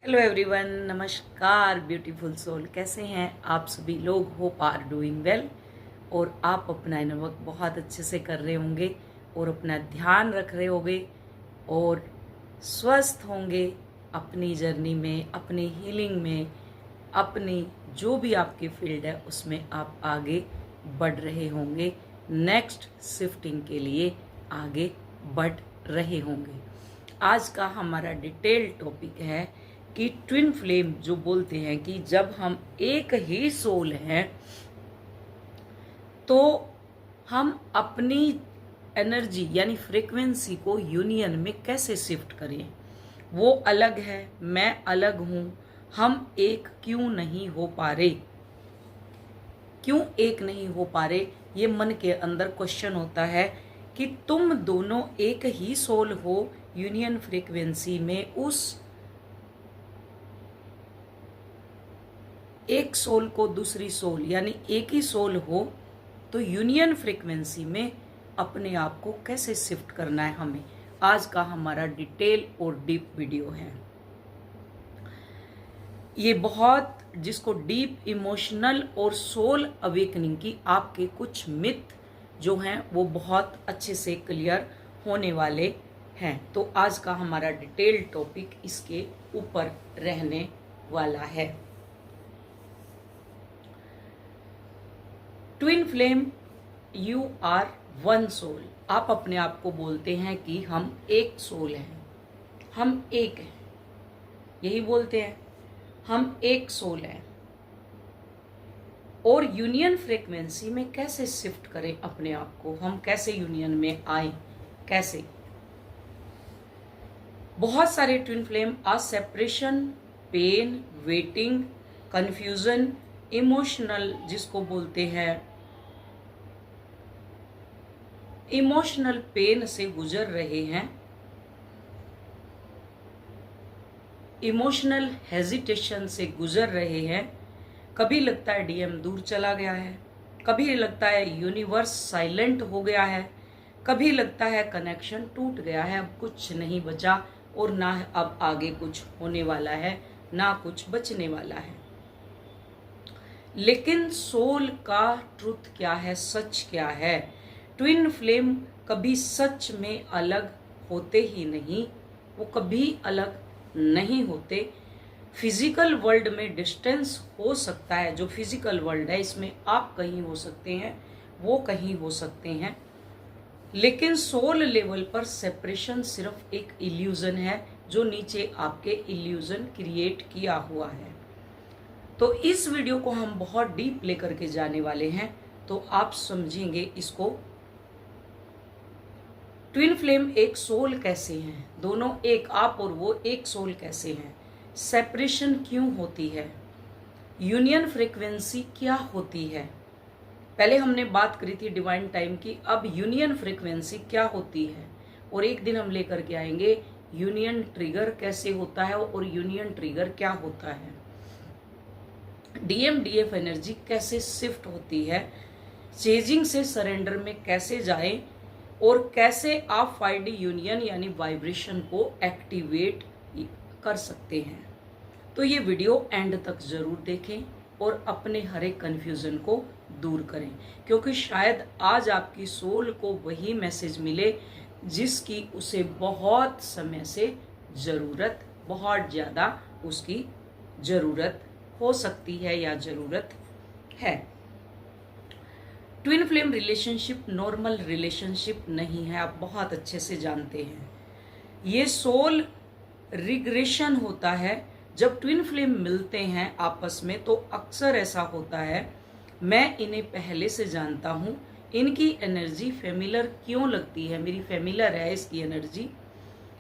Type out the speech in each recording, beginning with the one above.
Hello everyone, नमस्कार beautiful soul. कैसे हैं आप सभी लोग? होप आर डूइंग वेल और आप अपना इनर वर्क बहुत अच्छे से कर रहे होंगे और अपना ध्यान रख रहे होंगे और स्वस्थ होंगे अपनी जर्नी में, अपनी हीलिंग में, अपनी जो भी आपकी फील्ड है उसमें आप आगे बढ़ रहे होंगे, नेक्स्ट शिफ्टिंग के लिए आगे बढ़ रहे होंगे। आज का हमारा डिटेल टॉपिक है कि ट्विन फ्लेम जो बोलते हैं कि जब हम एक ही सोल हैं तो हम अपनी एनर्जी यानी फ्रीक्वेंसी को यूनियन में कैसे शिफ्ट करें। वो अलग है, मैं अलग हूं, हम एक क्यों नहीं हो पा रहे? क्यों एक नहीं हो पा रहे? ये मन के अंदर क्वेश्चन होता है कि तुम दोनों एक ही सोल हो यूनियन फ्रीक्वेंसी में। उस एक सोल को दूसरी सोल यानी एक ही सोल हो तो यूनियन फ्रीक्वेंसी में अपने आप को कैसे शिफ्ट करना है हमें। आज का हमारा डिटेल और डीप वीडियो है। ये बहुत जिसको डीप इमोशनल और सोल अवेकनिंग की आपके कुछ मिथ जो हैं वो बहुत अच्छे से क्लियर होने वाले हैं। तो आज का हमारा डिटेल टॉपिक इसके ऊपर रहने वाला है। Twin flame, you are one soul. आप अपने आप को बोलते हैं कि हम एक सोल हैं, हम एक हैं, यही बोलते हैं हम एक सोल हैं। और यूनियन फ्रीक्वेंसी में कैसे शिफ्ट करें अपने आप को, हम कैसे यूनियन में आए, कैसे? बहुत सारे ट्विन फ्लेम आज separation, pain, waiting, confusion, emotional जिसको बोलते हैं इमोशनल पेन से गुजर रहे हैं, इमोशनल हेजिटेशन से गुजर रहे हैं। कभी लगता है डीएम दूर चला गया है, कभी लगता है यूनिवर्स साइलेंट हो गया है, कभी लगता है कनेक्शन टूट गया है, अब कुछ नहीं बचा और ना अब आगे कुछ होने वाला है, ना कुछ बचने वाला है। लेकिन सोल का ट्रुथ क्या है, सच क्या है? ट्विन फ्लेम कभी सच में अलग होते ही नहीं, वो कभी अलग नहीं होते। फिजिकल वर्ल्ड में डिस्टेंस हो सकता है, जो फिजिकल वर्ल्ड है इसमें आप कहीं हो सकते हैं, वो कहीं हो सकते हैं, लेकिन सोल लेवल पर सेपरेशन सिर्फ एक इल्यूजन है जो नीचे आपके इल्यूजन क्रिएट किया हुआ है। तो इस वीडियो को हम बहुत डीप लेकर के जाने वाले हैं, तो आप समझेंगे इसको। ट्विन फ्लेम एक सोल कैसे हैं, दोनों एक, आप और वो एक सोल कैसे हैं, सेपरेशन क्यों होती है, यूनियन फ्रीक्वेंसी क्या होती है। पहले हमने बात करी थी डिवाइन टाइम की, अब यूनियन फ्रीक्वेंसी क्या होती है, और एक दिन हम लेकर के आएंगे यूनियन ट्रिगर कैसे होता है और यूनियन ट्रिगर क्या होता है, डीएमडीएफ एनर्जी कैसे शिफ्ट होती है, चेजिंग से सरेंडर में कैसे जाएं और कैसे आप 5D यूनियन यानी वाइब्रेशन को एक्टिवेट कर सकते हैं। तो ये वीडियो एंड तक जरूर देखें और अपने हर एक कन्फ्यूजन को दूर करें, क्योंकि शायद आज आपकी सोल को वही मैसेज मिले जिसकी उसे बहुत समय से ज़रूरत, बहुत ज़्यादा उसकी ज़रूरत हो सकती है या ज़रूरत है। Twin flame relationship normal relationship नहीं है, आप बहुत अच्छे से जानते हैं। ये सोल रिग्रेशन होता है जब ट्विन फ्लेम मिलते हैं आपस में, तो अक्सर ऐसा होता है मैं इन्हें पहले से जानता हूँ, इनकी एनर्जी फेमिलर क्यों लगती है, मेरी फेमिलर है इसकी एनर्जी,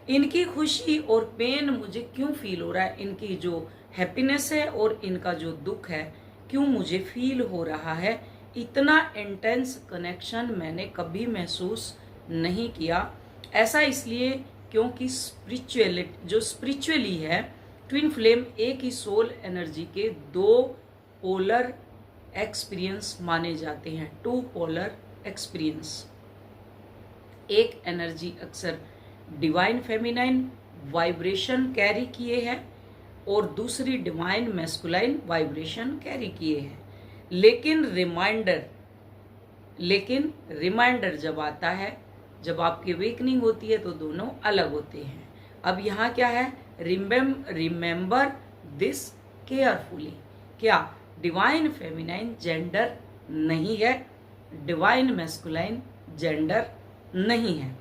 इनकी खुशी और पेन मुझे क्यों फील हो रहा है, इनकी जो हैप्पीनेस है और इनका जो दुख है क्यों मुझे फील हो रहा है। इतना इंटेंस कनेक्शन मैंने कभी महसूस नहीं किया। ऐसा इसलिए क्योंकि स्पिरिचुअली है, ट्विन फ्लेम एक ही सोल एनर्जी के दो पोलर एक्सपीरियंस माने जाते हैं, टू पोलर एक्सपीरियंस। एक एनर्जी अक्सर डिवाइन फेमिनाइन वाइब्रेशन कैरी किए है और दूसरी डिवाइन मैस्कुलाइन वाइब्रेशन कैरी किए हैं। लेकिन रिमाइंडर जब आता है, जब आपकी अवेकनिंग होती है, तो दोनों अलग होते हैं। अब यहाँ क्या है, रिमेंबर दिस केयरफुली। क्या डिवाइन फेमिनाइन जेंडर नहीं है, डिवाइन मैस्कुलाइन जेंडर नहीं है।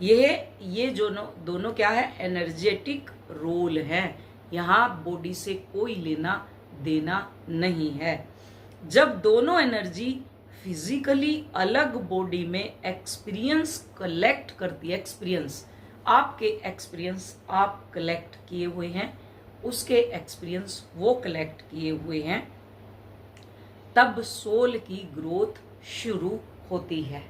ये जो दोनों क्या है, एनर्जेटिक रोल है। यहाँ बॉडी से कोई लेना देना नहीं है। जब दोनों एनर्जी फिजिकली अलग बॉडी में एक्सपीरियंस कलेक्ट करती है, आपके एक्सपीरियंस आप कलेक्ट किए हुए हैं, उसके एक्सपीरियंस वो कलेक्ट किए हुए हैं, तब सोल की ग्रोथ शुरू होती है।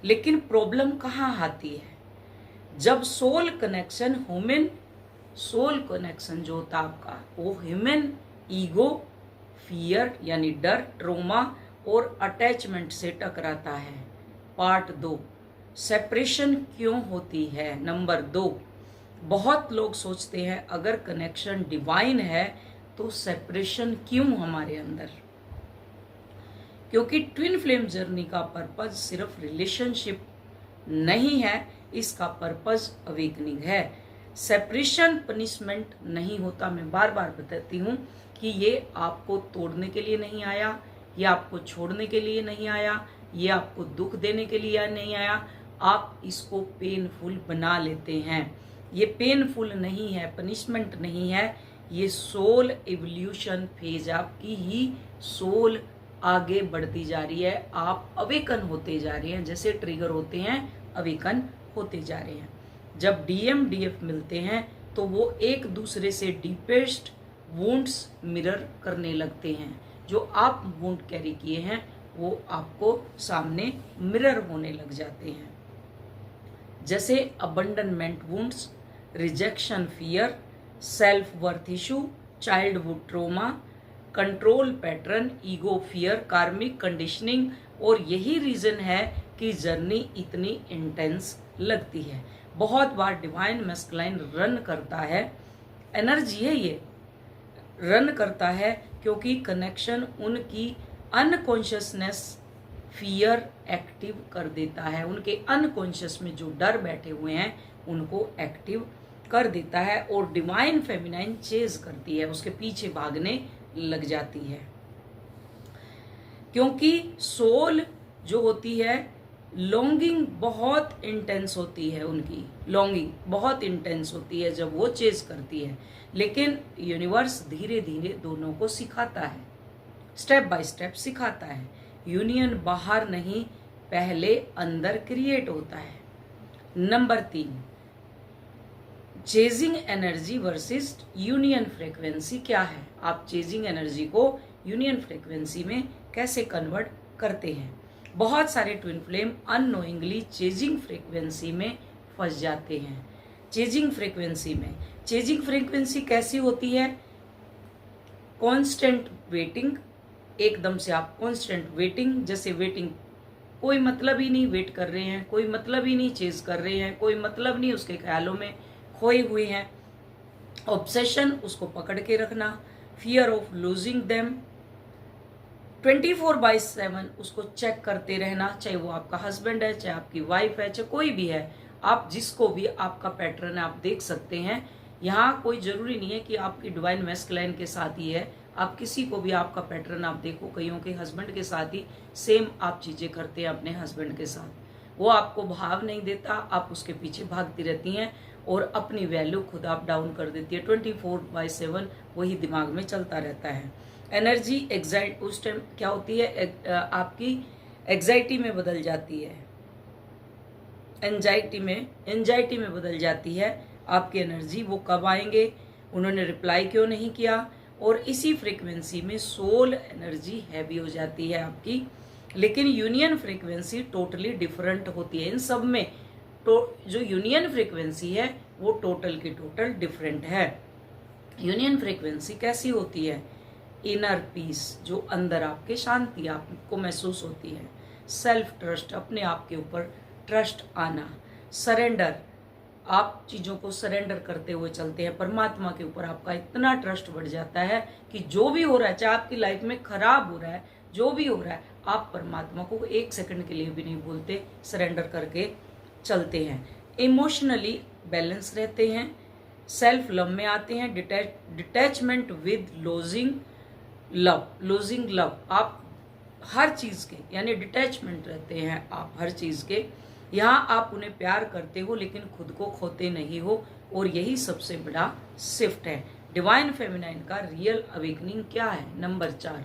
लेकिन प्रॉब्लम कहाँ आती है, जब सोल कनेक्शन जो होता है आपका, वो ह्यूमन ईगो, फियर यानी डर, ट्रोमा और अटैचमेंट से टकराता है। पार्ट 2, सेपरेशन क्यों होती है। नंबर 2, बहुत लोग सोचते हैं अगर कनेक्शन डिवाइन है तो सेपरेशन क्यों हमारे अंदर। क्योंकि ट्विन फ्लेम जर्नी का पर्पज सिर्फ रिलेशनशिप नहीं है, इसका पर्पज अवेकनिंग है। सेपरेशन पनिशमेंट नहीं होता। मैं बार बार बताती हूँ कि ये आपको तोड़ने के लिए नहीं आया, ये आपको छोड़ने के लिए नहीं आया, ये आपको दुख देने के लिए नहीं आया। आप इसको पेनफुल बना लेते हैं। ये पेनफुल नहीं है, पनिशमेंट नहीं है, ये सोल एवोल्यूशन फेज, आपकी ही सोल आगे बढ़ती जा रही है। आप अवेकन होते जा रहे हैं, जैसे ट्रिगर होते हैं अवेकन होते जा रहे हैं। जब डीएम डीएफ मिलते हैं तो वो एक दूसरे से डीपेस्ट वुंड्स मिरर करने लगते हैं। जो आप वुंड कैरी किए हैं वो आपको सामने मिरर होने लग जाते हैं, जैसे abandonment wounds, rejection fear, self worth issue, childhood trauma, control pattern, ego fear, karmic conditioning. और यही रीजन है कि जर्नी इतनी इंटेंस लगती है। बहुत बार डिवाइन मैस्कुलाइन रन करता है, एनर्जी है ये, रन करता है क्योंकि कनेक्शन उनकी अनकॉन्शियसनेस फियर एक्टिव कर देता है। उनके अनकॉन्शियस में जो डर बैठे हुए हैं उनको एक्टिव कर देता है, और डिवाइन फेमिनाइन चेज करती है, उसके पीछे भागने लग जाती है। क्योंकि सोल जो होती है, लॉन्गिंग बहुत इंटेंस होती है, उनकी लॉन्गिंग बहुत इंटेंस होती है जब वो चेज करती है। लेकिन यूनिवर्स धीरे धीरे दोनों को सिखाता है, स्टेप बाय स्टेप सिखाता है। यूनियन बाहर नहीं, पहले अंदर क्रिएट होता है। Number 3, chasing energy versus union frequency क्या है। आप चेजिंग एनर्जी को यूनियन फ्रीक्वेंसी में कैसे कन्वर्ट करते हैं। बहुत सारे twin flame unknowingly chasing frequency में फंस जाते हैं। चेजिंग फ्रीक्वेंसी कैसी होती है, कांस्टेंट वेटिंग, एकदम से आप कांस्टेंट वेटिंग, जैसे वेटिंग कोई मतलब ही नहीं, वेट कर रहे हैं, कोई मतलब ही नहीं चेज कर रहे हैं, कोई मतलब नहीं उसके ख्यालों में खोए हुए हैं। ऑब्सेशन, उसको पकड़ के रखना, फियर ऑफ लूजिंग देम, 24/7 उसको चेक करते रहना, चाहे वो आपका हस्बैंड है, चाहे आपकी वाइफ है, चाहे कोई भी है, आप जिसको भी आपका पैटर्न है आप देख सकते हैं। यहाँ कोई जरूरी नहीं है कि आपकी डिवाइन मैस्कुलाइन के साथ ही है, आप किसी को भी आपका पैटर्न आप देखो, कईयों के हस्बैंड के साथ ही सेम आप चीजें करते हैं अपने हस्बैंड के साथ, वो आपको भाव नहीं देता, आप उसके पीछे भागती रहती हैं और अपनी वैल्यू खुद आप डाउन कर देती है। 24/7 वही दिमाग में चलता रहता है। एनर्जी एग्जाइट उस टाइम क्या होती है, आपकी एग्जाइटी में बदल जाती है, एंजाइटी में बदल जाती है आपकी एनर्जी। वो कब आएंगे, उन्होंने रिप्लाई क्यों नहीं किया, और इसी फ्रीक्वेंसी में सोल एनर्जी हैवी हो जाती है आपकी। लेकिन यूनियन फ्रीक्वेंसी टोटली डिफरेंट होती है। इन सब में जो यूनियन फ्रीक्वेंसी है वो टोटल की टोटल डिफरेंट है। यूनियन फ्रीक्वेंसी कैसी होती है, इनर पीस, जो अंदर आपके शांति आपको महसूस होती है, सेल्फ ट्रस्ट, अपने आप के ऊपर ट्रस्ट आना, सरेंडर, आप चीज़ों को सरेंडर करते हुए चलते हैं, परमात्मा के ऊपर आपका इतना ट्रस्ट बढ़ जाता है कि जो भी हो रहा है, चाहे आपकी लाइफ में खराब हो रहा है, जो भी हो रहा है, आप परमात्मा को एक सेकंड के लिए भी नहीं भूलते, सरेंडर करके चलते हैं। इमोशनली बैलेंस रहते हैं, सेल्फ लव में आते हैं, डिटैचमेंट विद लूजिंग लव, आप हर चीज़ के यानी डिटैचमेंट रहते हैं आप हर चीज़ के। यहाँ आप उन्हें प्यार करते हो लेकिन खुद को खोते नहीं हो, और यही सबसे बड़ा शिफ्ट है। डिवाइन फेमिनाइन का रियल अवेकनिंग क्या है? नंबर 4,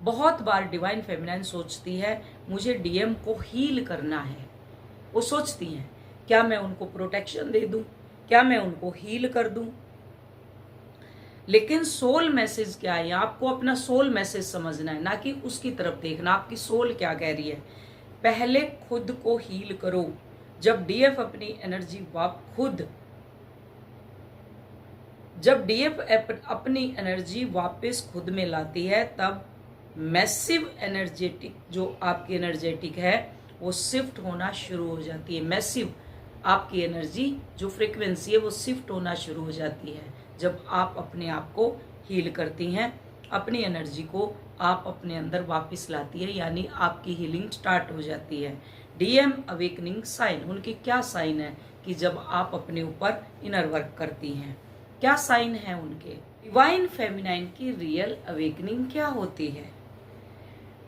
बहुत बार डिवाइन फेमिनाइन सोचती है मुझे डीएम को हील करना है। वो सोचती हैं क्या मैं उनको प्रोटेक्शन दे दूं, क्या मैं उनको हील कर दूं। लेकिन सोल मैसेज क्या है? आपको अपना सोल मैसेज समझना है, ना कि उसकी तरफ देखना आपकी सोल क्या कह रही है। पहले खुद को हील करो। जब डीएफ अपनी एनर्जी अपनी एनर्जी वापस खुद में लाती है, तब मैसिव एनर्जेटिक जो आपकी एनर्जेटिक है वो शिफ्ट होना शुरू हो जाती है। मैसिव आपकी एनर्जी जो फ्रीक्वेंसी है वो शिफ्ट होना शुरू हो जाती है जब आप अपने आप को हील करती हैं, अपनी एनर्जी को आप अपने अंदर वापस लाती है, यानी आपकी हीलिंग स्टार्ट हो जाती है। डीएम अवेकनिंग साइन, उनकी क्या साइन है कि जब आप अपने ऊपर इनर वर्क करती हैं, क्या साइन है उनके? डिवाइन फेमिनाइन की रियल अवेकनिंग क्या होती है?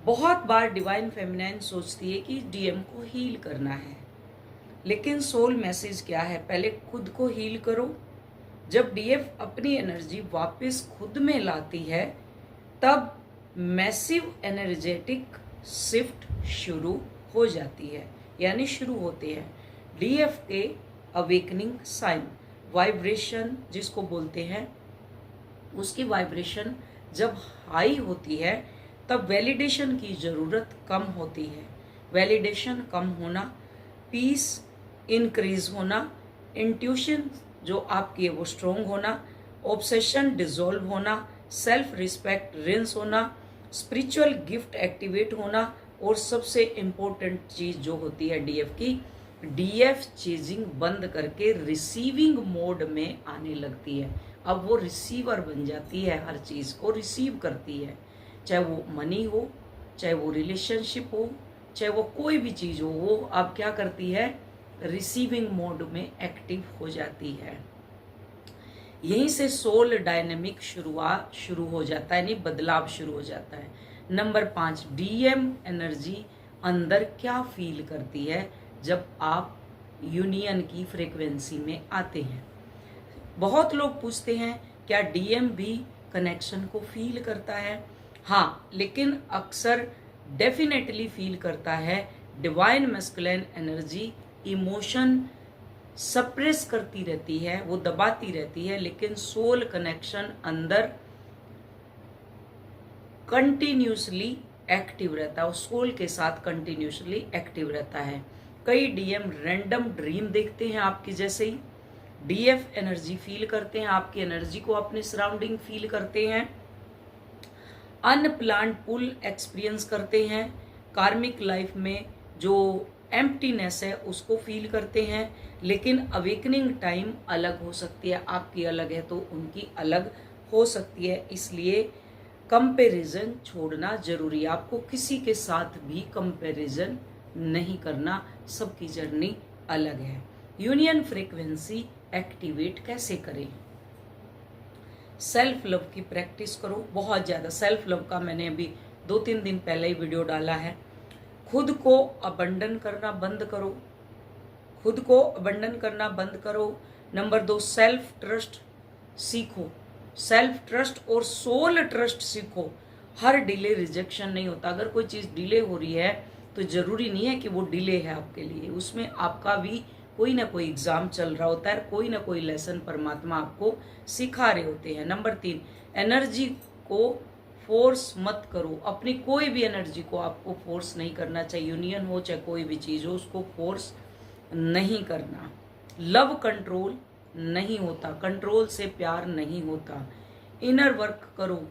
बहुत बार डिवाइन फेमिनाइन सोचती है कि डीएम को हील करना है, लेकिन सोल मैसेज क्या है? पहले खुद को हील करो। जब डीएफ अपनी एनर्जी वापस खुद में लाती है, तब मैसिव एनर्जेटिक शिफ्ट शुरू हो जाती है, यानी शुरू होते हैं डीएफ के अवेकनिंग साइन। वाइब्रेशन जिसको बोलते हैं, उसकी वाइब्रेशन जब हाई होती है तब वैलिडेशन की ज़रूरत कम होती है। वैलिडेशन कम होना, पीस इंक्रीज होना, इंट्यूशन जो आपकी है वो स्ट्रोंग होना, ऑब्सेशन डिसॉल्व होना, सेल्फ रिस्पेक्ट रिंस होना, स्पिरिचुअल गिफ्ट एक्टिवेट होना, और सबसे इम्पोर्टेंट चीज़ जो होती है डीएफ की, डीएफ चेजिंग बंद करके रिसीविंग मोड में आने लगती है। अब वो रिसीवर बन जाती है, हर चीज़ को रिसीव करती है, चाहे वो मनी हो, चाहे वो रिलेशनशिप हो, चाहे वो कोई भी चीज़ हो, वो अब क्या करती है? रिसीविंग मोड में एक्टिव हो जाती है। यहीं से सोल डायनेमिक शुरू हो जाता है, यानी बदलाव शुरू हो जाता है। नंबर 5, डीएम एनर्जी अंदर क्या फील करती है जब आप यूनियन की फ्रीक्वेंसी में आते हैं? बहुत लोग पूछते हैं क्या डीएम भी कनेक्शन को फील करता है? हाँ, लेकिन अक्सर डेफिनेटली फील करता है। Divine masculine energy emotion suppress करती रहती है, वो दबाती रहती है, लेकिन सोल कनेक्शन अंदर कंटिन्यूसली एक्टिव रहता है, सोल के साथ कंटिन्यूसली एक्टिव रहता है। कई डीएम रैंडम ड्रीम देखते हैं आपकी जैसे ही, डीएफ एनर्जी फील करते हैं, आपकी एनर्जी को अपने सराउंडिंग फील करते हैं, अनप्लान्ड पुल एक्सपीरियंस करते हैं, कार्मिक लाइफ में जो एम्प्टीनेस है उसको फील करते हैं। लेकिन अवेकनिंग टाइम अलग हो सकती है, आपकी अलग है तो उनकी अलग हो सकती है, इसलिए कंपैरिजन छोड़ना जरूरी है। आपको किसी के साथ भी कंपैरिजन नहीं करना, सबकी जर्नी अलग है। यूनियन फ्रीक्वेंसी एक्टिवेट कैसे करें? सेल्फ लव की प्रैक्टिस करो, बहुत ज़्यादा। सेल्फ लव का मैंने अभी 2-3 दिन पहले ही वीडियो डाला है। खुद को अबंडन करना बंद करो, खुद को अबंडन करना बंद करो। नंबर 2, सेल्फ ट्रस्ट सीखो, सेल्फ ट्रस्ट और सोल ट्रस्ट सीखो। हर डिले रिजेक्शन नहीं होता। अगर कोई चीज़ डिले हो रही है तो ज़रूरी नहीं है कि वो डिले है आपके लिए, उसमें आपका भी कोई ना कोई एग्ज़ाम चल रहा होता है, कोई ना कोई लेसन परमात्मा आपको सिखा रहे होते हैं। नंबर 3, एनर्जी को फोर्स मत करो। अपनी कोई भी एनर्जी को आपको फोर्स नहीं करना चाहिए, यूनियन हो चाहे कोई भी चीज़ हो, उसको फोर्स नहीं करना। लव कंट्रोल नहीं होता, कंट्रोल से प्यार नहीं होता। इनर वर्क करो,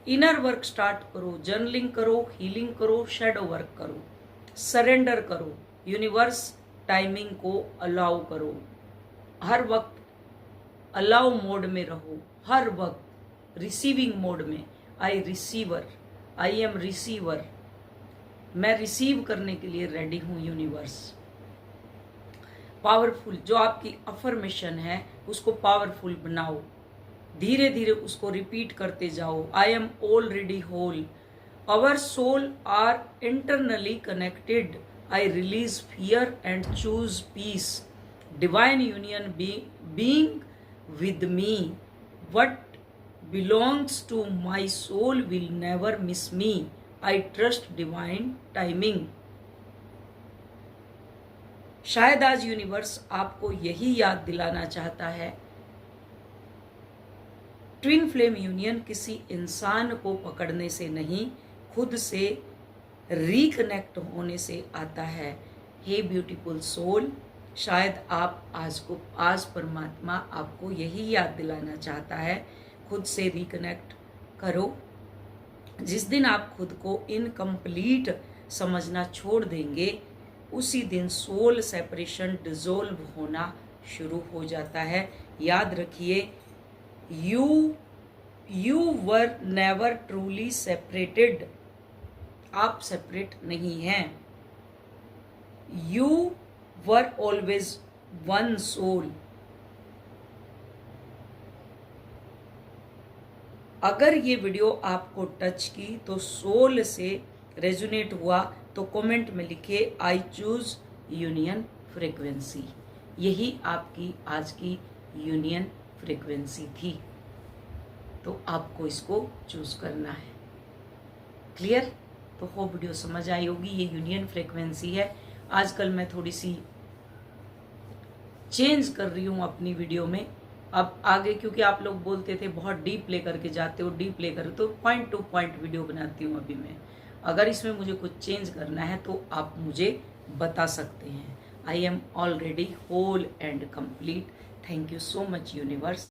इनर वर्क स्टार्ट करो, जर्नलिंग करो, हीलिंग करो, शेडो वर्क करो, सरेंडर करो। यूनिवर्स टाइमिंग को अलाउ करो, हर वक्त अलाउ मोड में रहो, हर वक्त रिसीविंग मोड में। आई रिसीवर, आई एम रिसीवर, मैं रिसीव करने के लिए रेडी हूं यूनिवर्स। पावरफुल, जो आपकी अफर्मेशन है उसको पावरफुल बनाओ, धीरे धीरे उसको रिपीट करते जाओ। I am already whole, our soul are internally connected, I release fear and choose peace, divine union being with me, what belongs to my soul will never miss me, I trust divine timing। शायद आज universe आपको यही याद दिलाना चाहता है, twin flame union किसी इंसान को पकड़ने से नहीं, खुद से रिकनेक्ट होने से आता है। हे ब्यूटीफुल सोल, शायद आप आज परमात्मा आपको यही याद दिलाना चाहता है, खुद से रिकनेक्ट करो। जिस दिन आप खुद को इनकम्प्लीट समझना छोड़ देंगे, उसी दिन सोल सेपरेशन डिसॉल्व होना शुरू हो जाता है। याद रखिए, you were never truly separated, आप सेपरेट नहीं हैं। You were always one soul। अगर ये वीडियो आपको टच की तो सोल से रेजोनेट हुआ तो कमेंट में लिखिए आई चूज यूनियन फ्रीक्वेंसी। यही आपकी आज की यूनियन फ्रीक्वेंसी थी, तो आपको इसको चूज करना है। क्लियर? तो वो वीडियो समझ आई होगी, ये यूनियन फ्रीक्वेंसी है। आजकल मैं थोड़ी सी चेंज कर रही हूँ अपनी वीडियो में। अब आगे, क्योंकि आप लोग बोलते थे बहुत डीप प्ले करके जाते हो, डीप प्ले कर, तो पॉइंट टू पॉइंट वीडियो बनाती हूँ अभी मैं। अगर इसमें मुझे कुछ चेंज करना है तो आप मुझे बता सकते हैं। I am already whole and complete. Thank you so much universe.